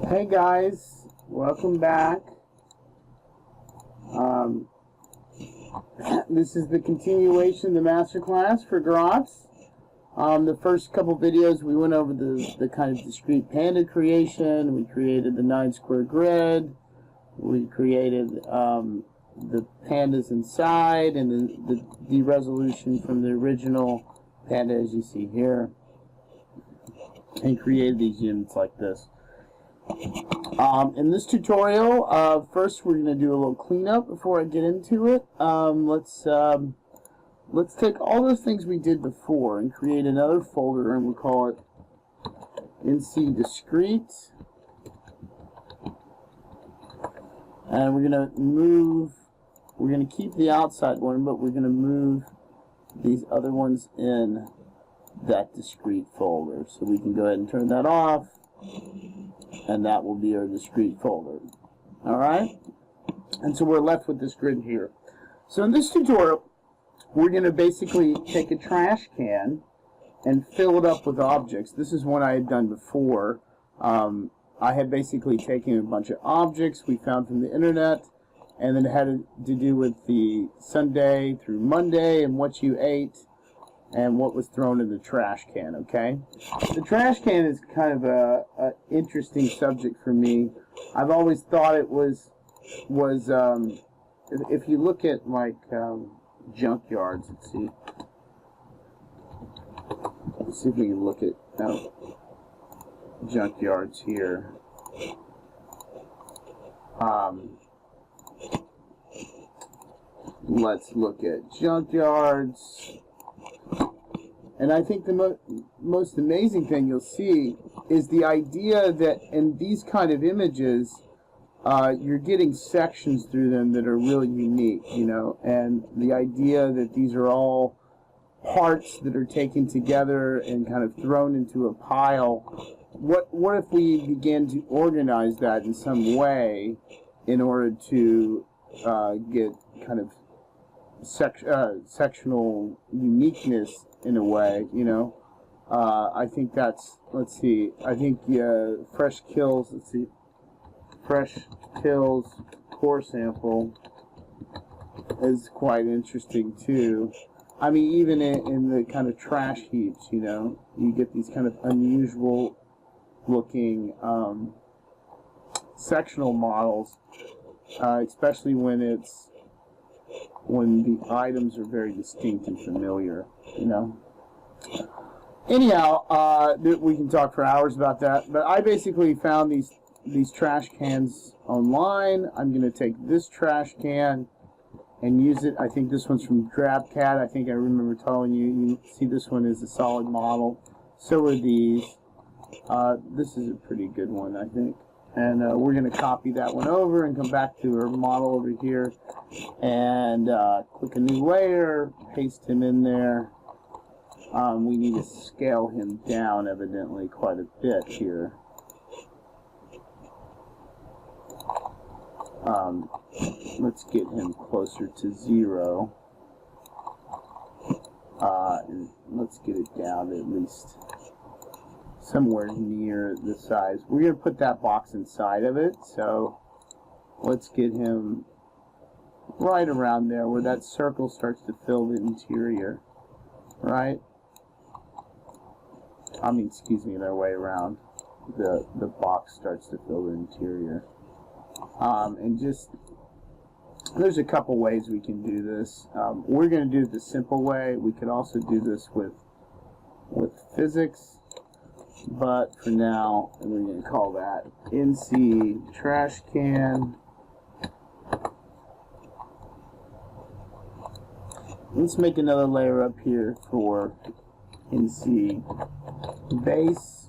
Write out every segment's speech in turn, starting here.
Hey guys, welcome back. This is the continuation of the Masterclass for Grots. The first couple videos we went over the kind of discrete panda creation. We created the 9-square grid. We created the pandas inside and the de-resolution from the original panda, as you see here, and created these units like this. In this tutorial, first we're going to do a little cleanup before I get into it. Let's take all those things we did before and create another folder, and we'll call it NC Discrete. And we're going to keep the outside one, but we're going to move these other ones in that discrete folder. So we can go ahead and turn that off, and that will be our discrete folder. Alright? And so we're left with this grid here. So in this tutorial, we're going to basically take a trash can and fill it up with objects. This is one I had done before. I had basically taken a bunch of objects we found from the internet, and then it had to do with the Sunday through Monday and what you ate and what was thrown in the trash can, okay? The trash can is kind of a interesting subject for me. I've always thought it was if you look at like junkyards, let's see if we can look at junkyards here. Let's look at junkyards. And I think the most amazing thing you'll see is the idea that in these kind of images, you're getting sections through them that are really unique, you know, and the idea that these are all parts that are taken together and kind of thrown into a pile. What if we began to organize that in some way in order to get kind of sectional uniqueness in a way, you know? I think that's, let's see, I think Fresh Kills, let's see, Fresh Kills core sample is quite interesting too. I mean, even in the kind of trash heaps, you know, you get these kind of unusual looking sectional models, especially when the items are very distinct and familiar, you know. Anyhow, we can talk for hours about that, but I basically found these trash cans online. I'm going to take this trash can and use it. I think this one's from DrabCat. I think I remember telling you. You see this one is a solid model. So are these. This is a pretty good one, I think. And we're going to copy that one over and come back to our model over here and click a new layer, paste him in there. We need to scale him down evidently quite a bit here. Let's get him closer to 0. And let's get it down to at least somewhere near the size. We're going to put that box inside of it, so let's get him right around there where that circle starts to fill the interior, right? I mean, excuse me, the other way around. The box starts to fill the interior. And just, there's a couple ways we can do this. We're going to do it the simple way. We could also do this with physics. But for now, we're going to call that NC trash can. Let's make another layer up here for NC base.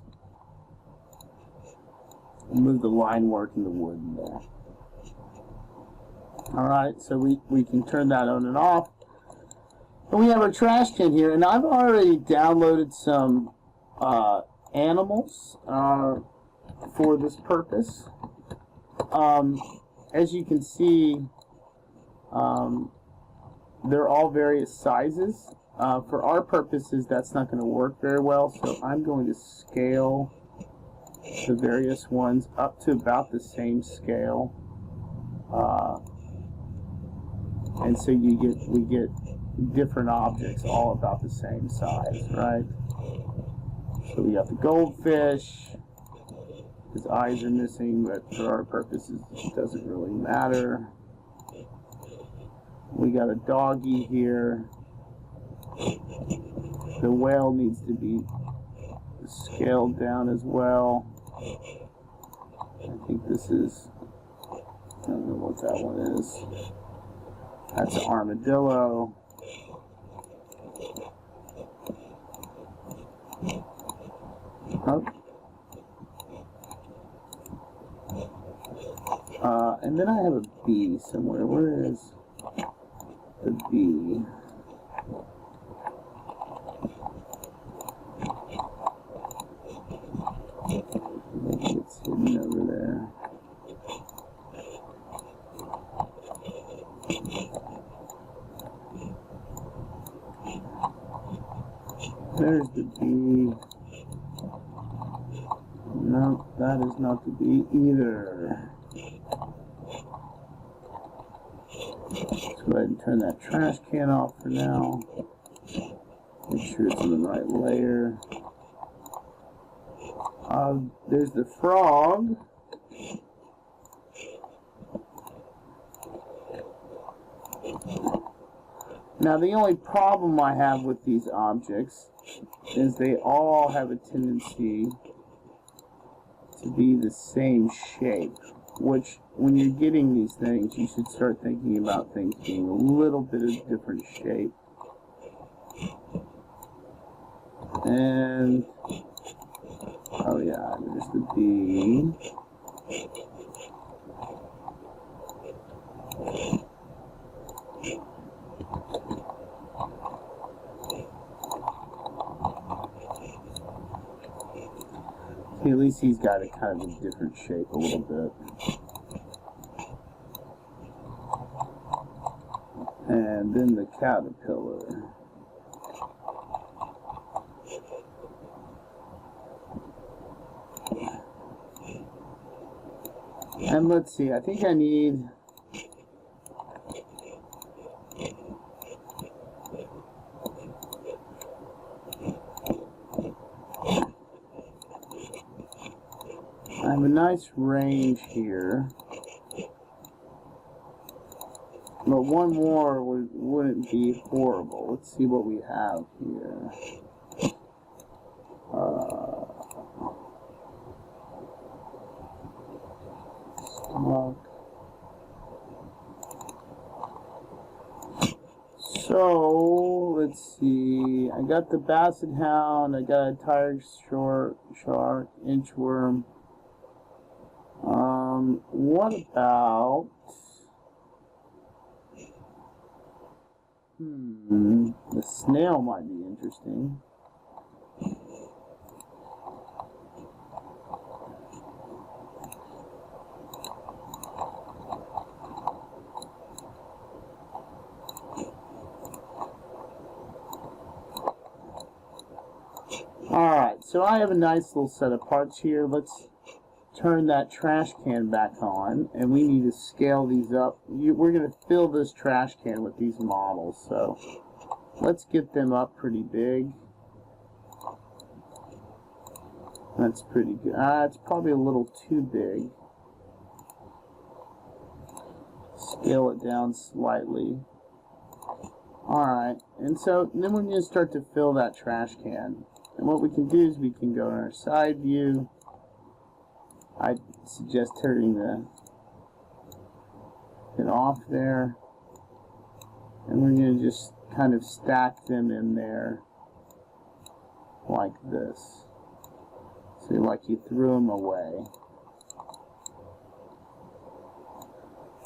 Move the line work and the wood in there. Alright, so we can turn that on and off. And we have our trash can here, and I've already downloaded some animals for this purpose. As you can see, they're all various sizes. For our purposes, that's not going to work very well, so I'm going to scale the various ones up to about the same scale, and so we get different objects all about the same size, right? So we got the goldfish. His eyes are missing, but for our purposes, it doesn't really matter. We got a doggy here. The whale needs to be scaled down as well. I think this is, I don't know what that one is. That's an armadillo. Oh. And then I have a bee somewhere. Where is the bee? Maybe it's hidden over there. There's the bee. No, that is not the bee either. Let's go ahead and turn that trash can off for now. Make sure it's in the right layer. There's the frog. Now the only problem I have with these objects is they all have a tendency to be the same shape, which when you're getting these things, you should start thinking about things being a little bit of different shape. And, oh yeah, there's the bee. See, at least he's got a kind of a different shape a little bit. And then the caterpillar. And let's see, I think I need I have a nice range here, but one more wouldn't be horrible. Let's see what we have here. So, let's see, I got the basset hound, I got a tiger shark, inchworm. What about, the snail might be interesting. Alright, so I have a nice little set of parts here. Let's turn that trash can back on, and we need to scale these up. We're going to fill this trash can with these models, so let's get them up pretty big. That's pretty good. It's probably a little too big. Scale it down slightly. Alright, and so then we're going to start to fill that trash can. And what we can do is we can go in our side view. I suggest turning it off there. And we're going to just kind of stack them in there like this. So like you threw them away.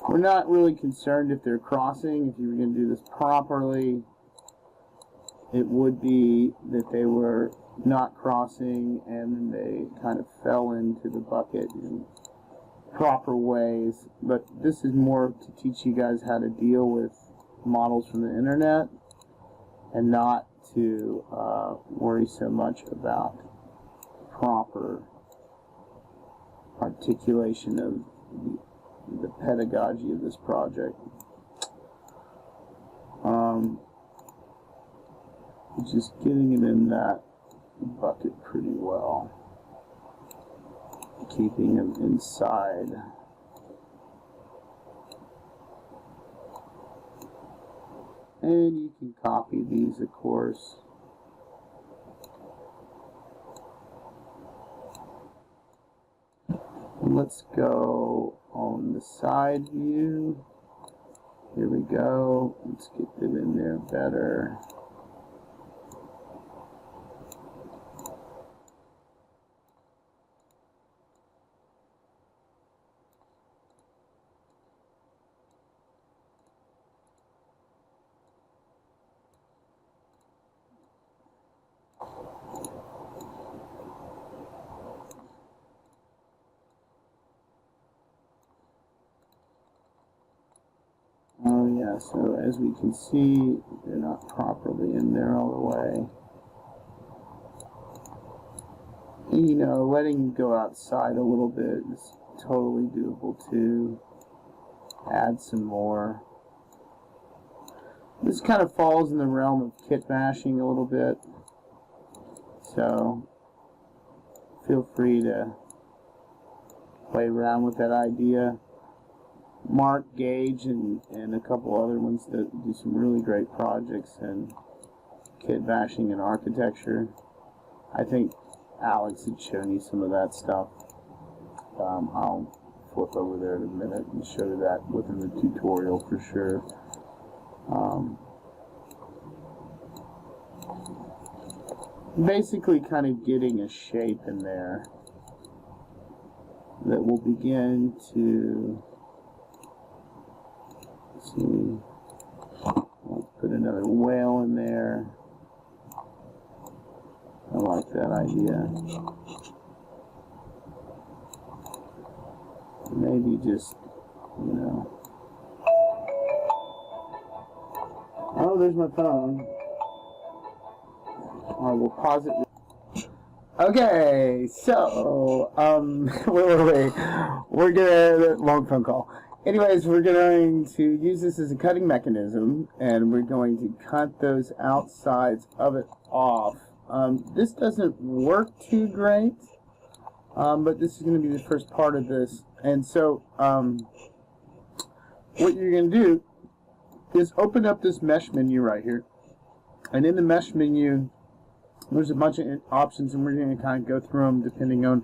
We're not really concerned if they're crossing. If you were going to do this properly, it would be that they were not crossing and then they kind of fell into the bucket in proper ways. But this is more to teach you guys how to deal with models from the internet and not to worry so much about proper articulation of the pedagogy of this project. Just getting it in that bucket pretty well, keeping them inside. And you can copy these, of course. And let's go on the side view. Here we go. Let's get them in there better. Oh yeah, so as we can see, they're not properly in there all the way. And, you know, letting go outside a little bit is totally doable too. Add some more. This kind of falls in the realm of kit bashing a little bit, so feel free to play around with that idea. Mark, Gage, and a couple other ones that do some really great projects in kit bashing and architecture. I think Alex had shown you some of that stuff. I'll flip over there in a minute and show you that within the tutorial for sure. Basically kind of getting a shape in there that will begin to, let's see, let's put another whale in there. I like that idea. Maybe just, you know. Oh, there's my phone. I will pause it. Okay, so, where were we? We're gonna, long phone call. Anyways, we're going to use this as a cutting mechanism, and we're going to cut those outsides of it off. This doesn't work too great, but this is going to be the first part of this. And so, what you're going to do is open up this mesh menu right here. And in the mesh menu, there's a bunch of options, and we're going to kind of go through them depending on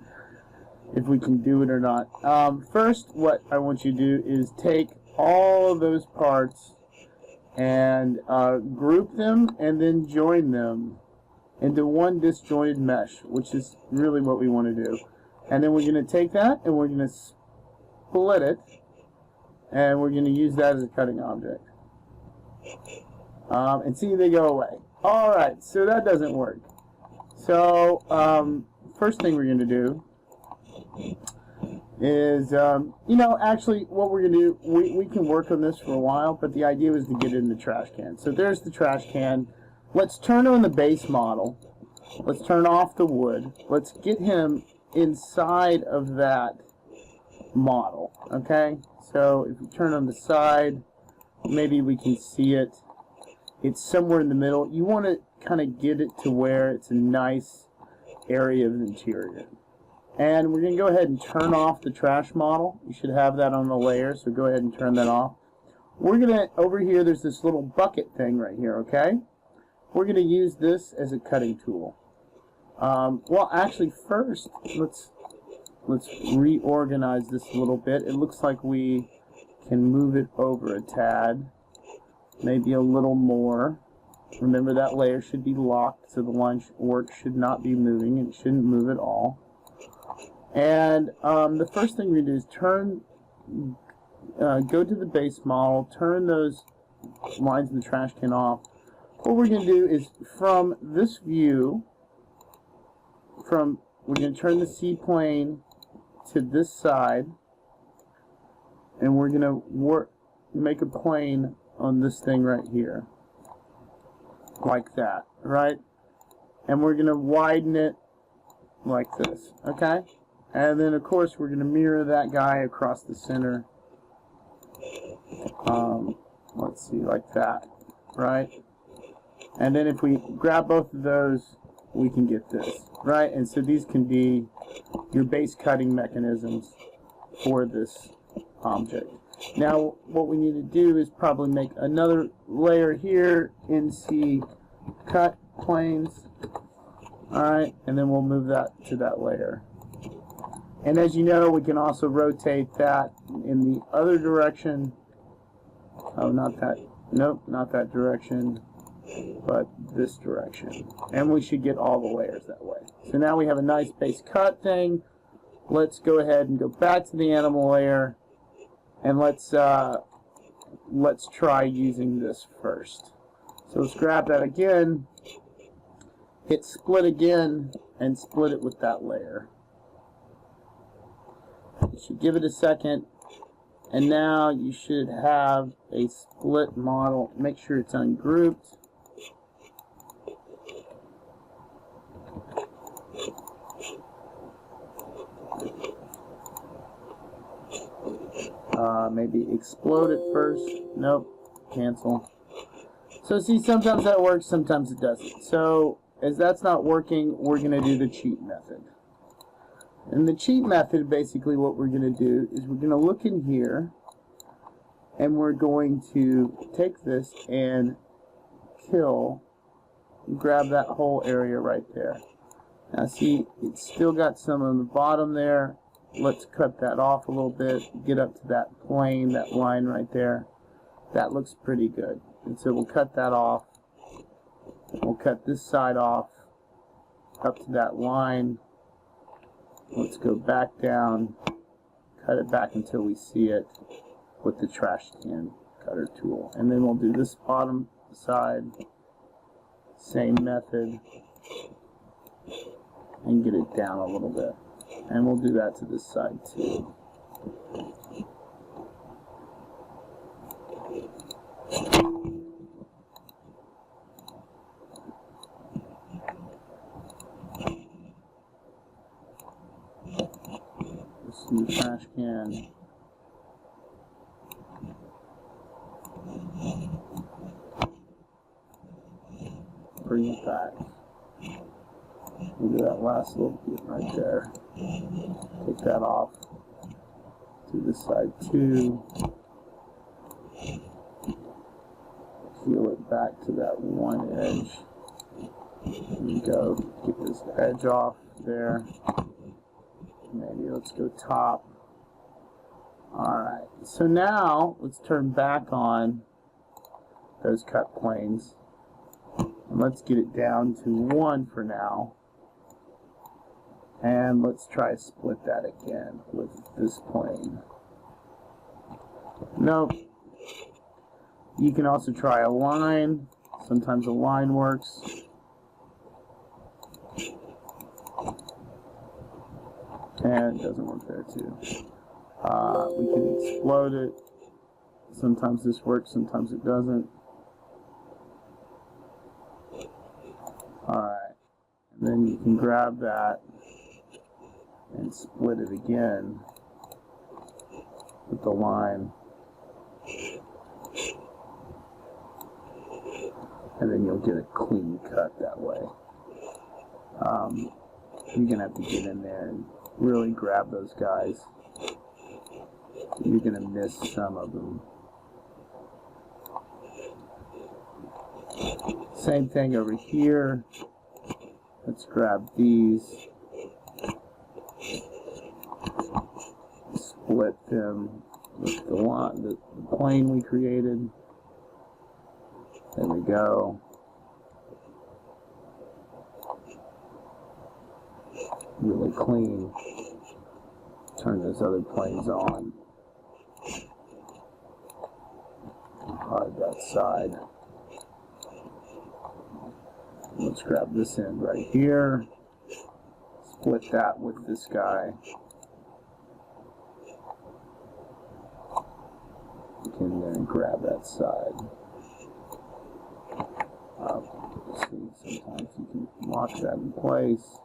if we can do it or not. First, what I want you to do is take all of those parts and group them and then join them into one disjointed mesh, which is really what we want to do. And then we're going to take that and we're going to split it, and we're going to use that as a cutting object. And see, they go away. Alright, so that doesn't work. So, first thing we're going to do is, you know, actually what we're going to do, we can work on this for a while, but the idea was to get it in the trash can. So there's the trash can. Let's turn on the base model. Let's turn off the wood. Let's get him inside of that model, okay? So if you turn on the side, maybe we can see it. It's somewhere in the middle. You want to kind of get it to where it's a nice area of the interior. And we're going to go ahead and turn off the trash model. You should have that on the layer, so go ahead and turn that off. We're going to, over here, there's this little bucket thing right here, okay? We're going to use this as a cutting tool. Well, actually, first, let's reorganize this a little bit. It looks like we can move it over a tad, maybe a little more. Remember, that layer should be locked, so the line work should not be moving. It shouldn't move at all. And the first thing we do is turn, go to the base model, turn those lines in the trash can off. What we're going to do is, from this view, we're going to turn the C-plane to this side, and we're going to make a plane on this thing right here, like that, right? And we're going to widen it like this, okay? And then, of course, we're going to mirror that guy across the center. Let's see, like that, right? And then if we grab both of those, we can get this, right? And so these can be your base cutting mechanisms for this object. Now, what we need to do is probably make another layer here, NC cut planes, all right? And then we'll move that to that layer. And as you know, we can also rotate that in the other direction. Oh, not that. Nope, not that direction, but this direction. And we should get all the layers that way. So now we have a nice base cut thing. Let's go ahead and go back to the animal layer, and let's try using this first. So let's grab that again, hit split again, and split it with that layer. You should give it a second, and now you should have a split model. Make sure it's ungrouped. Maybe explode it first. Nope, cancel. So see, sometimes that works, sometimes it doesn't. So as that's not working, we're going to do the cheat method. And the cheat method, basically what we're going to do is we're going to look in here, and we're going to take this and grab that whole area right there. Now see, it's still got some on the bottom there. Let's cut that off a little bit, get up to that plane, that line right there. That looks pretty good. And so we'll cut that off. We'll cut this side off up to that line. Let's go back down, cut it back until we see it with the trash can cutter tool. And then we'll do this bottom side, same method, and get it down a little bit. And we'll do that to this side too. This in the trash can. Bring it back. We'll do that last little bit right there. Take that off. Do this side too. Peel it back to that one edge. There we go. Get this edge off there. Maybe let's go top. Alright. So now let's turn back on those cut planes. And let's get it down to 1 for now. And let's try to split that again with this plane. Nope. You can also try a line. Sometimes a line works. And it doesn't work there too. We can explode it. Sometimes this works, sometimes it doesn't. Alright. And then you can grab that and split it again with the line. And then you'll get a clean cut that way. You're going to have to get in there and really grab those guys. You're going to miss some of them. Same thing over here. Let's grab these. Split them with the plane we created. There we go. Really clean. Turn those other planes on. Hide that side. Let's grab this end right here. Split that with this guy. Get in there and grab that side. See, sometimes you can lock that in place.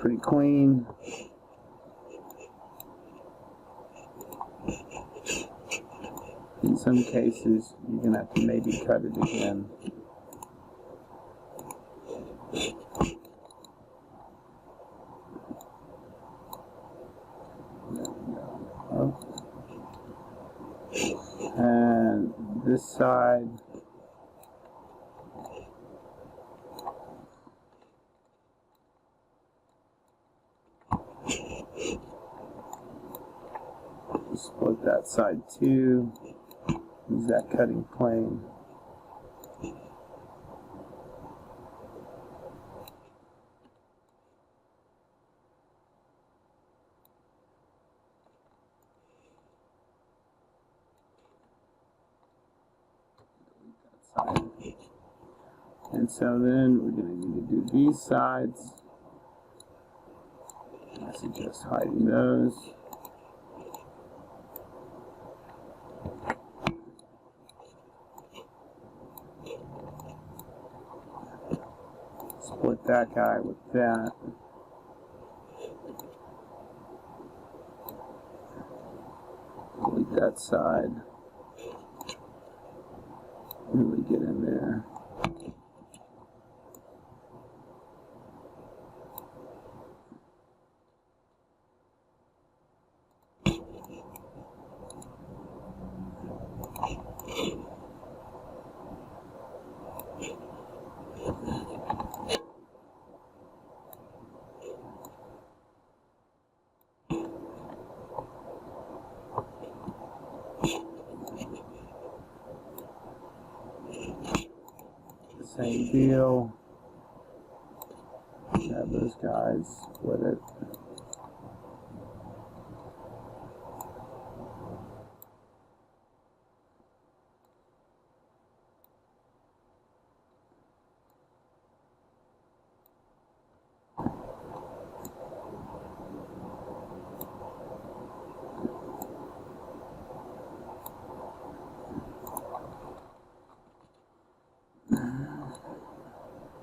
pretty clean. In some cases, you're going to have to maybe cut it again. And this side, split that side too. Use that cutting plane. And so then we're going to need to do these sides. I suggest hiding those. Split that guy with that. Delete that side. Really get in there. Same deal. Grab those guys, split it.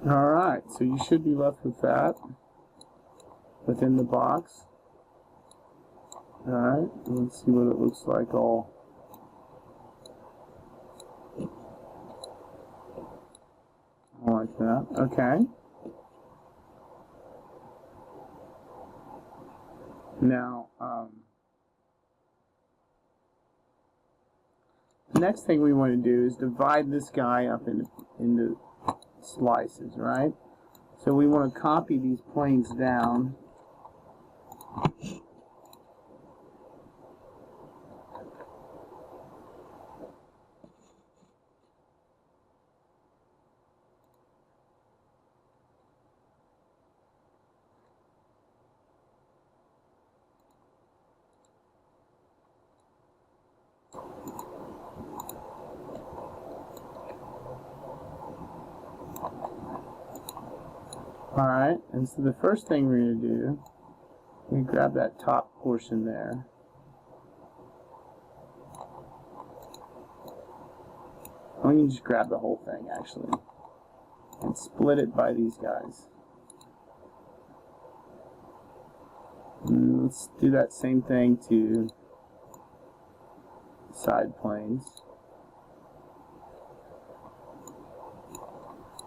Alright, so you should be left with that within the box. Alright, let's see what it looks like all like that. Okay. Now, the next thing we want to do is divide this guy up into slices, right? So we want to copy these planes down. Alright, and so the first thing we're going to do, we grab that top portion there. We can just grab the whole thing, actually, and split it by these guys. And let's do that same thing to side planes.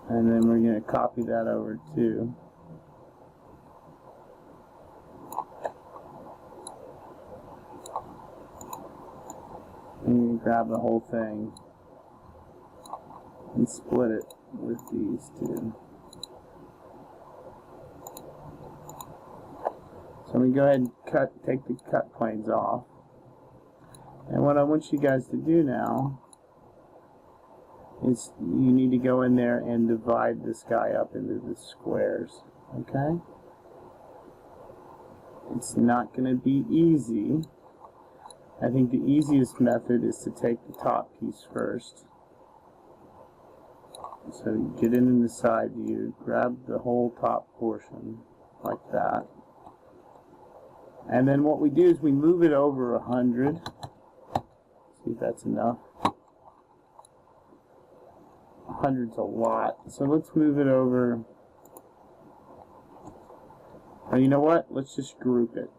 And then we're going to copy that over too. And you grab the whole thing and split it with these two. So we go ahead and take the cut planes off. And what I want you guys to do now is you need to go in there and divide this guy up into the squares, okay? It's not going to be easy. I think the easiest method is to take the top piece first. So you get in the side view, grab the whole top portion like that. And then what we do is we move it over 100. See if that's enough. 100's a lot, so let's move it over Or you know what? Let's just group it.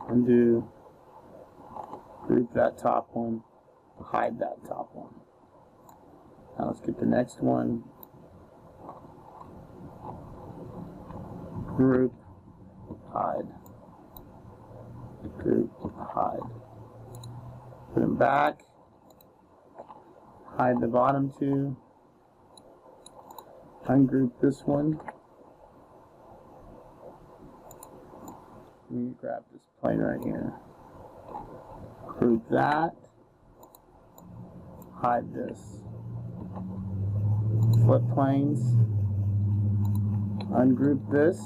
Undo. Group that top one. Hide that top one. Now let's get the next one. Group. Hide. Group. Hide. Put them back. Hide the bottom two. Ungroup this one. Let me grab this plane right here. Group that. Hide this. Flip planes. Ungroup this.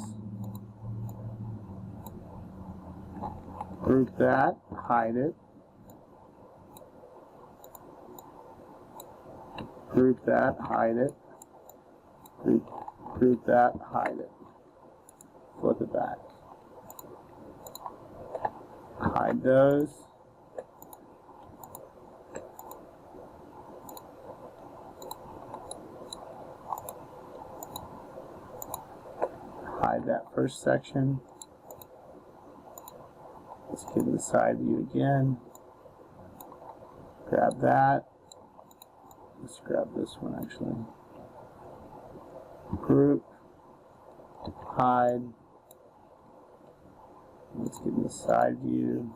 Group that. Hide it. Group that. Hide it. Group that. Hide it. Flip it back. Hide those. Hide that first section. Let's get the side view again. Grab that. Let's grab this one actually. Group. Hide. Let's get in the side view.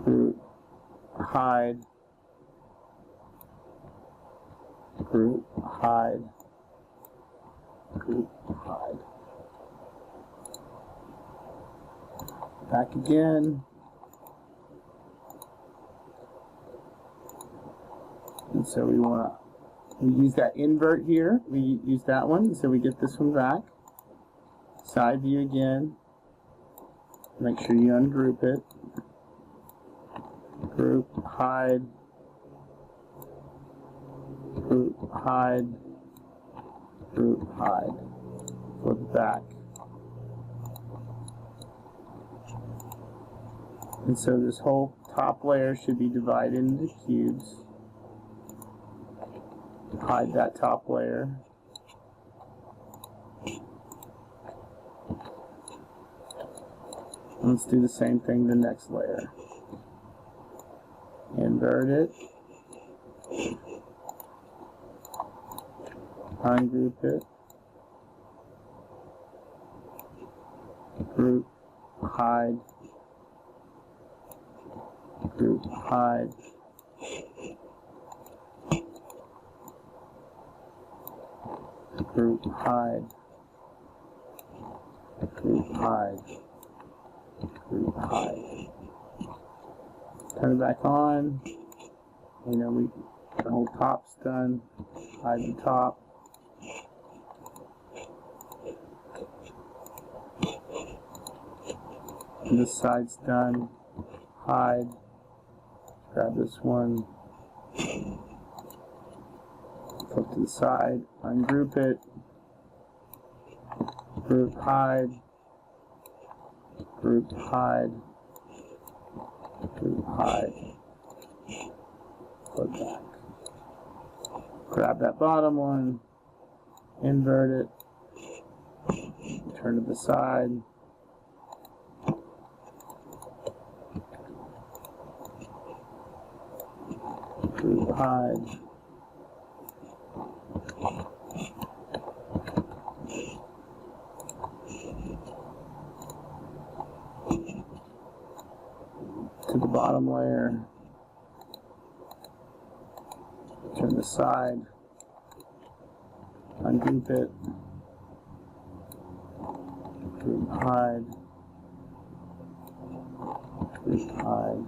Group. Hide. Group. Hide. Group. Hide. Back again. And so we use that invert here. We use that one, so we get this one back. Side view again. Make sure you ungroup it. Group, hide. Group, hide. Group, hide. Flip it back. And so this whole top layer should be divided into cubes. Hide that top layer. Let's do the same thing the next layer. Invert it. Ungroup it. Group, hide. Group, hide. Group, hide. Group, hide. Group, hide. Turn it back on. You know, the whole top's done. Hide the top. And this side's done. Hide. Grab this one. Flip to the side. Ungroup it. Group, hide. Group, hide. Group, hide. Flip back. Grab that bottom one. Invert it. Turn to the side. Group, hide. To the bottom layer. Turn the side. Ungroup it. Group, hide. Group, hide.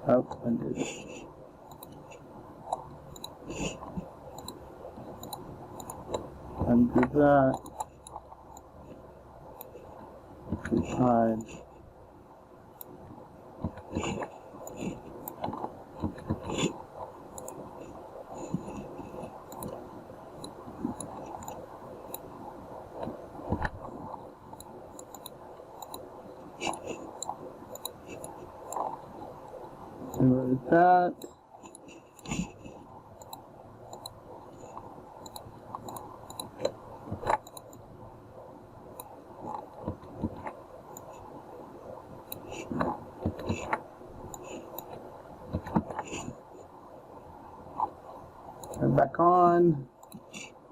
Oh, undo. Ungroup that. Group, hide. Invert that. and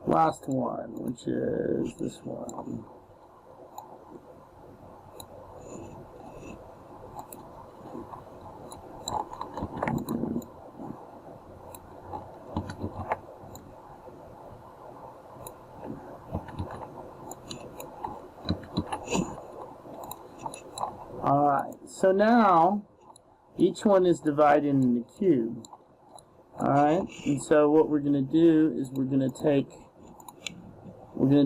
last one, which is this one. Alright, so now each one is divided into a cube. Alright, and so what we're going to do is we're going to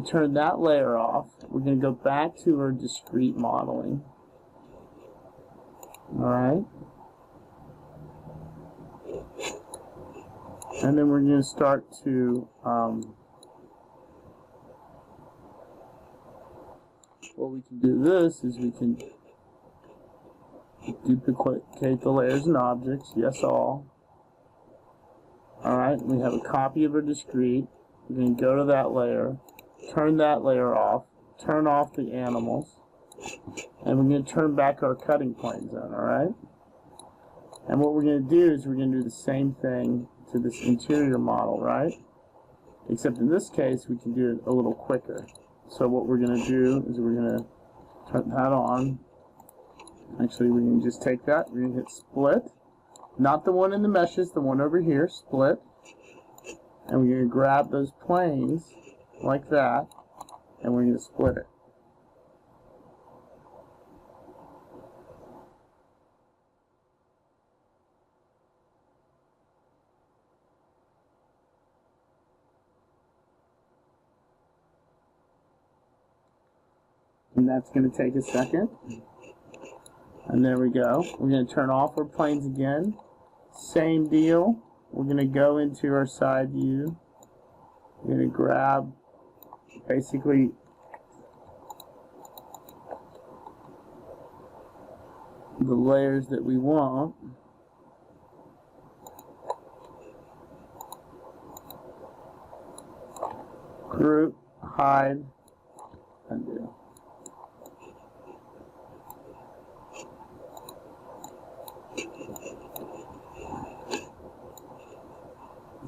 turn that layer off. We're going to go back to our discrete modeling. Alright. And then we're going to start to, what we can do this is we can duplicate the layers and objects, yes all. Alright, we have a copy of our discrete. We're going to go to that layer, turn that layer off, turn off the animals, and we're going to turn back our cutting plane zone, alright? And what we're going to do is we're going to do the same thing to this interior model, right? Except in this case, we can do it a little quicker. So what we're going to do is we're going to turn that on. Actually, we can just take that, we're going to hit split. Not the one in the meshes, the one over here, split. And we're going to grab those planes like that, and we're going to split it. And that's going to take a second. And there we go. We're going to turn off our planes again. Same deal. We're going to go into our side view. We're going to grab basically the layers that we want. Group, hide, undo.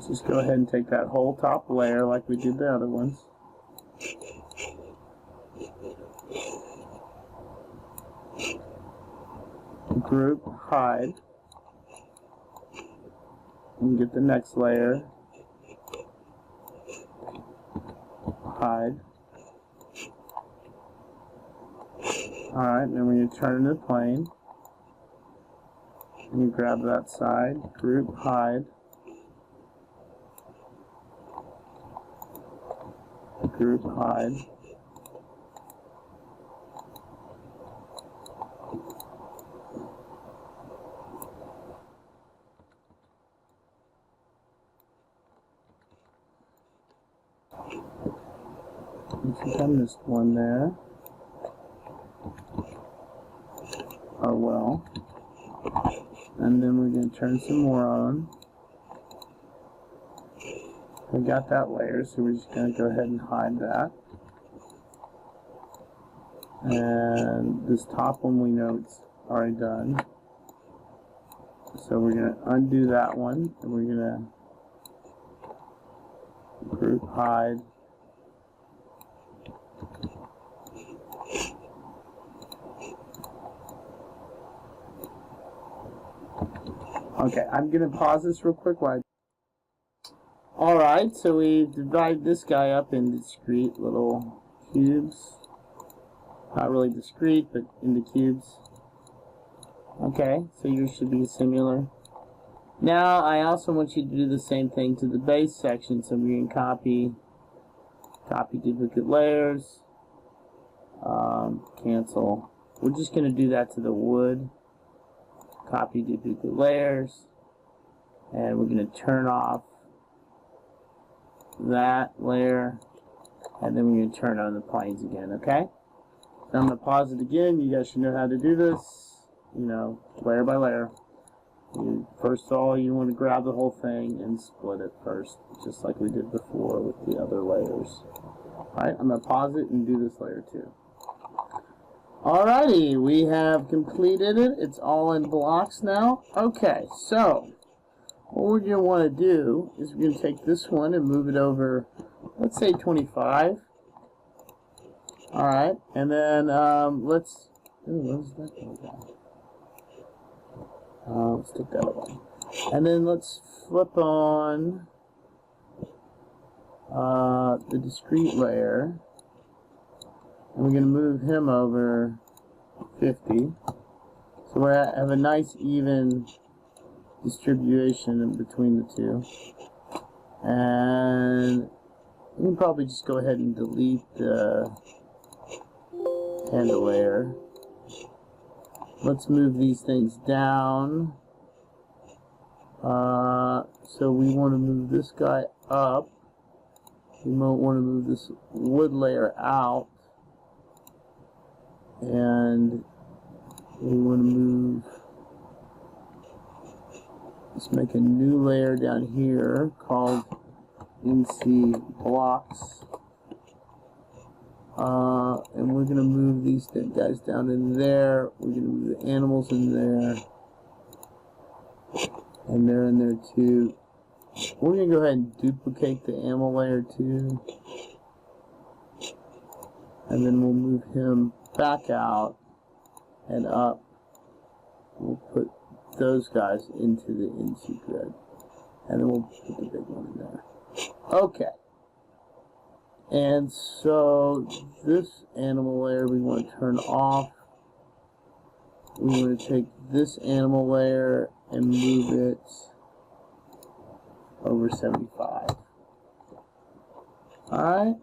Just go ahead and take that whole top layer like we did the other ones. Group, hide, and get the next layer. Hide. Alright, then we're going to turn the plane. And you grab that side, group, hide. Group, hide. I think I missed one there. Oh well. And then we're going to turn some more on. We got that layer, so we're just going to go ahead and hide that. And this top one we know it's already done. So we're going to undo that one, and we're going to group hide. Okay, I'm going to pause this real quick while Alright, so we divide this guy up in discrete little cubes. Not really discrete, but into cubes. Okay, so yours should be similar. Now, I also want you to do the same thing to the base section. So we can copy duplicate layers, cancel. We're just going to do that to the wood. Copy duplicate layers, and we're going to turn off that layer, and then we're going to turn on the planes again, okay? So I'm going to pause it again. You guys should know how to do this, you know, layer by layer. First of all, you want to grab the whole thing and split it first, just like we did before with the other layers. Alright, I'm going to pause it and do this layer too. Alrighty, we have completed it. It's all in blocks now. Okay, so what we're going to want to do is we're going to take this one and move it over, let's say 25. Alright, and then let's, where's that going down? Let's take that away. And then let's flip on the discrete layer. And we're going to move him over 50. So we have a nice even distribution in between the two. And we can probably just go ahead and delete the handle layer. Let's move these things down. So we want to move this guy up. We might want to move this wood layer out. And we want to move, let's make a new layer down here called NC blocks. And we're going to move these guys down in there. We're going to move the animals in there. And they're in there too. We're going to go ahead and duplicate the animal layer too. And then we'll move him back out and up. We'll put those guys into the NC grid. And then we'll put the big one in there. Okay. And so this animal layer we want to turn off. We want to take this animal layer and move it over 75. Alright?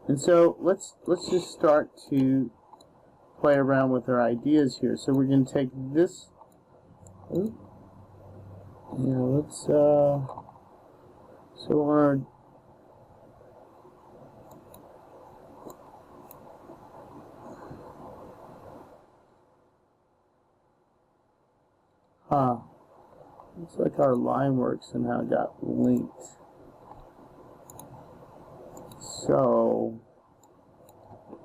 And so let's just start to play around with our ideas here. So we're going to take this, so our looks like our line work somehow got linked. So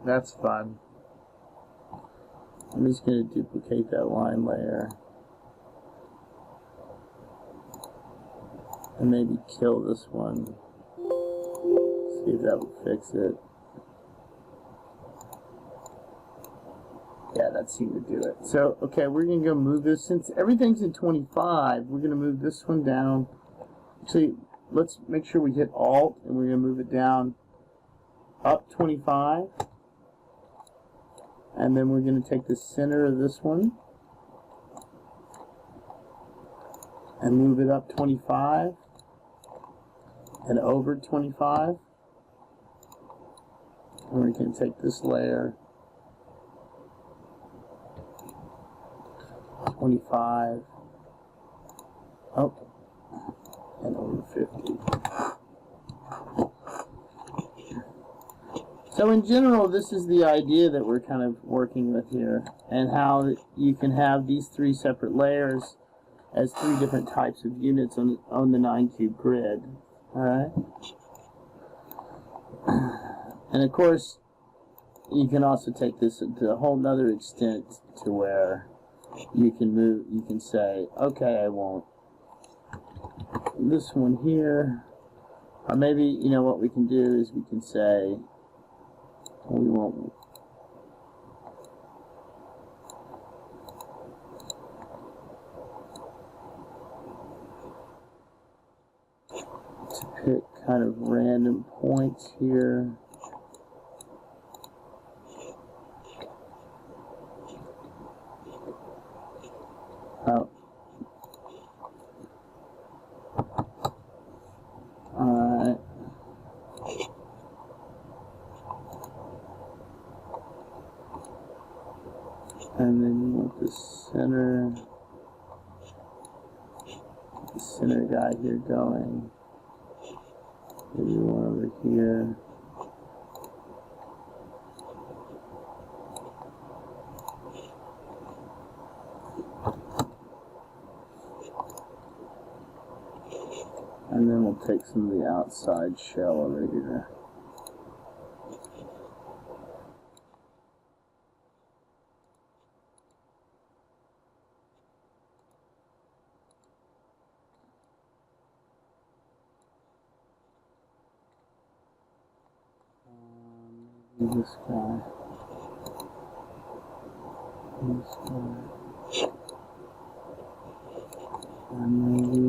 that's fun. I'm just going to duplicate that line layer and maybe kill this one. See if that will fix it. Yeah, that seemed to do it. So, okay, we're going to go move this. Since everything's in 25, we're going to move this one down. Actually, let's make sure we hit Alt, and we're going to move it down up 25. And then we're going to take the center of this one and move it up 25 and over 25. And we're going to take this layer 25 up and over 50. So in general, this is the idea that we're kind of working with here, and how you can have these three separate layers as three different types of units on the 9-cube grid. Alright? And of course, you can also take this to a whole nother extent to where you can say, okay, I want this one here. Or maybe, you know, what we can do is we can say, we want to pick kind of random points here. Oh. Alright. And then you want the center guy here going. Maybe one over here. And then we'll take some of the outside shell over here. This guy. This guy. And maybe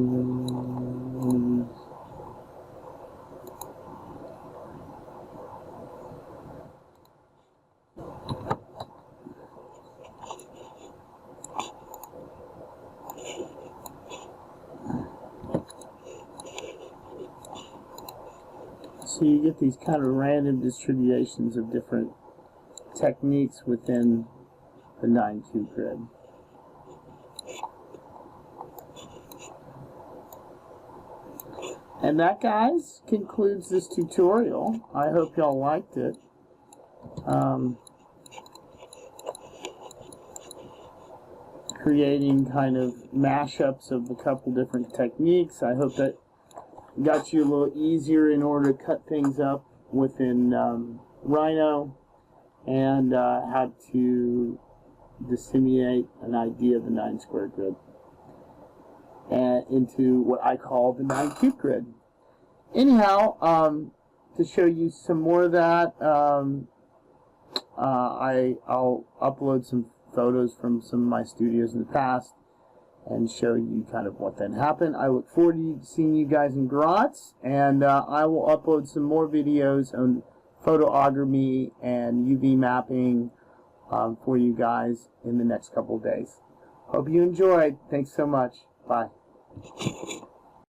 so you get these kind of random distributions of different techniques within the 9-cube grid. And that, guys, concludes this tutorial. I hope y'all liked it. Creating kind of mashups of a couple different techniques. I hope that got you a little easier in order to cut things up within Rhino, and how to disseminate an idea of the 9-square grid and into what I call the 9-cube grid. Anyhow, to show you some more of that, I'll upload some photos from some of my studios in the past and show you kind of what then happened. I look forward to seeing you guys in Garage, and I will upload some more videos on photography and UV mapping for you guys in the next couple of days. Hope you enjoyed. Thanks so much. Bye.